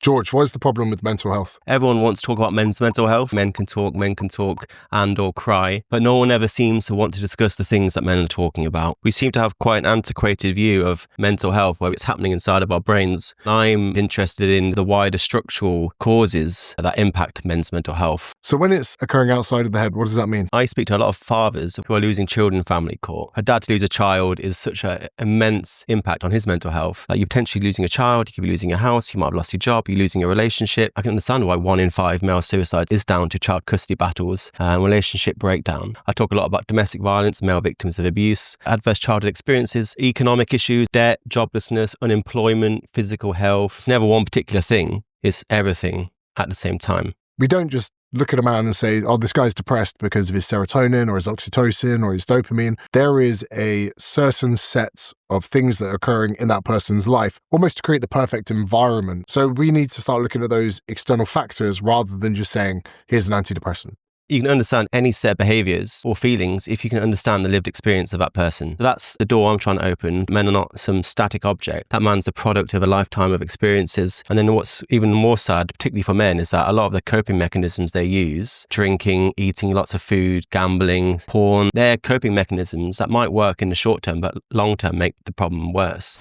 George, what is the problem with mental health? Everyone wants to talk about men's mental health. Men can talk and or cry, but no one ever seems to want to discuss the things that men are talking about. We seem to have quite an antiquated view of mental health, where it's happening inside of our brains. I'm interested in the wider structural causes that impact men's mental health. So when it's occurring outside of the head, what does that mean? I speak to a lot of fathers who are losing children in family court. A dad to lose a child is such an immense impact on his mental health. Like, you're potentially losing a child, you could be losing your house, you might have lost your job, you're losing a relationship. I can understand why 1 in 5 male suicides is down to child custody battles and relationship breakdown. I talk a lot about domestic violence, male victims of abuse, adverse childhood experiences, economic issues, debt, joblessness, unemployment, physical health. It's never one particular thing, it's everything at the same time. We don't just look at a man and say, oh, this guy's depressed because of his serotonin or his oxytocin or his dopamine. There is a certain set of things that are occurring in that person's life, almost to create the perfect environment. So we need to start looking at those external factors rather than just saying, here's an antidepressant. You can understand any set of behaviours or feelings if you can understand the lived experience of that person. That's the door I'm trying to open. Men are not some static object. That man's a product of a lifetime of experiences. And then what's even more sad, particularly for men, is that a lot of the coping mechanisms they use, drinking, eating lots of food, gambling, porn, they're coping mechanisms that might work in the short term, but long term make the problem worse.